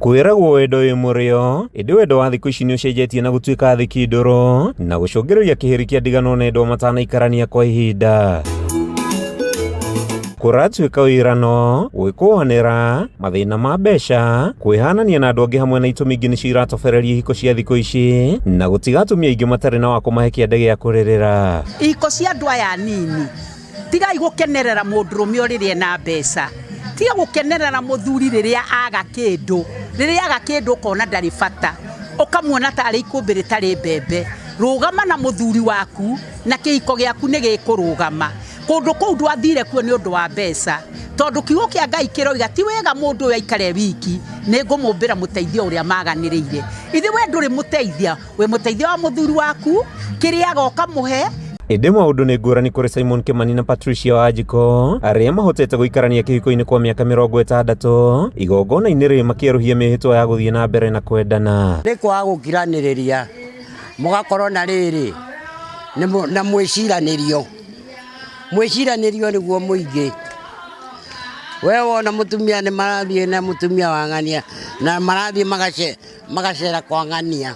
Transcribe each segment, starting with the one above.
Kwiragwo wendo wi murio indi wendo wa thiku ici ni ucenjetie na gutuika thiki ndoro na gucungirirĩa kihiri kia ndigano nendo matanaikarania kwa ihinda. Kuratuika wirano gwikuhanira mathina ma mbeca kwihanania na andu angi hamwe na itumi ingi nicio iratobereria ihiko cia thiku ici na gutiga atumia aingi matari na wa kumahe kiande gia kuririra. Ihiko cia andu aya nini tigai gukenerera mundurume riria na mbeca, tiga gukenerera muthuri riria aga kindu ukona ndari bata ukamuona tari ikumbi ritari mbembe. Rugama na muthuri waku na kihiko giaku ni gikurugama. Kundu kuu ndwathire kuo ni undu wa mbeca, tondu kiugo kia Ngai kiroiga ti wega mundu uyu aikare wiki, ni ngumumbira muteithio uria maganiriire. Ithi we nduri muteithia, we muteithia wa muthuri waku kiria goka muhe. Indi maundu ni ngurani kuri Simon Kimani na Patricia Wanjiko aria mahotete guikarania kihiko-ini kwa miaka 60 igongona-ini ri makieruhia mihitwa ya guthie na mbere na kwendana. Ni kwa gukiraniriria mugakorwo na riri na mwiciranirio niguo muingi. We wona mutumia ni marathie na mutumia wa ng'ania na marathie magacera kwa ng'ania,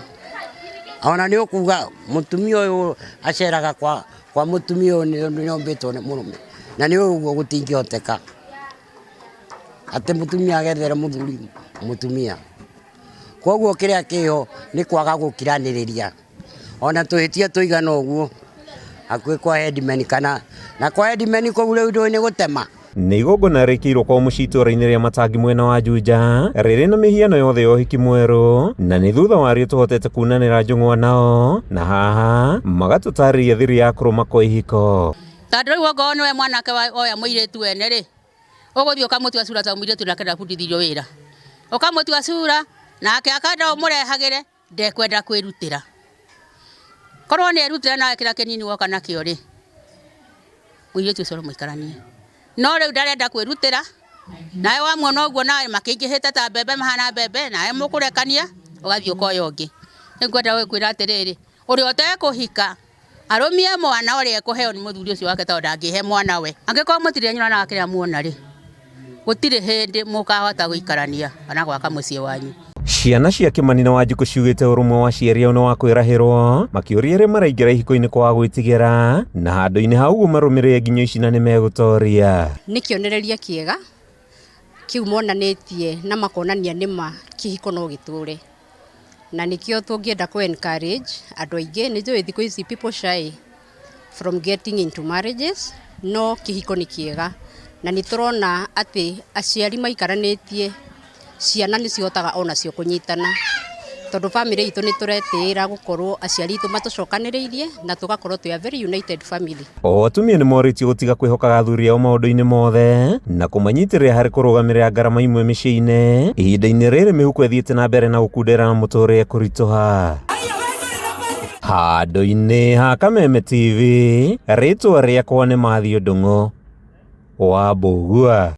ona ni ukuga mutumia uyu aceraga kwa mutumia uyu ni ombetwo ni murume na ni uguo gutingihoteka ati mutumia agethere muthuri mutumia. Koguo kiria kiho ni kwaga gukiraniriria, ona tuhitia tuigana uguo akwi kwa headman kana na kwa headman ko riu ni gutema. Ni igongona rikirwo kwa mucitora-ini ria Matangi mwena wa Juja riri na mihiano yothe ya uhiki mweru na ni thutha wario tuhotete kunanira njung'wa nao na haha magatutariria thiri ya kuruma kwa ihiko. Tondu riu ongo niwe mwanake oya muiritu wene ri uguthii ukamutua cura ta muiritu nake ndabundithirio wira ukamutua cura nake akanda umurehagire ndekwenda kwirutira. Korwo ni erutira nawe kira kinini woka nakio ri muiritu ucio muikaranie, no riu ndarenda kwirutira nawe wamwona uguo nawe makingihite ta mbembe mahana mbembe nawe mukurekania ugathii ukoya ungi. Ningwenda wikwira atiriri uria utekuhika arumie mwana uria ekuheo ni muthuri ucio wake tondu ndangihe mwana we angikorwo mutire nyona na kiria muona ri gutire hindi mukahota guikarania kana gwaka mucii wanyu. Ciana cia Kimani na Wanjiko ciugite urumwe wa ciari ono wa kwirahirwo makiuria ri maraingira ihiko-ini kwa gwitigira na handu-ini hau marumirire nginyo ici na ni megutoria. Ni kionereria kiega kiu monanitie na makonania nima kihiko no giture na nikio tungienda ku encourage andu aingi ni njui thiku ici people shy from getting into marriages. No kihiko ni kiega na ni turona ati aciari maikaranitie ciana ni cihotaga ona cio kunyitana tondu family itu ni turetira gukorwo aciari itu matucokaniriirie na tugakorwo twi a very united family. O atumia ni moritio gutiga kwihokaga athuri ao maundu-ini mothe na kumanyitirira hari kurugamirira ngarama imwe micii-ini ihinda-ini riri mihuko ithiite na mbere na gukundera na muturire kurituha. Handu-ini ha Kameme TV ritwa riakwa ni Mathew Ndung'u wa Mbugua.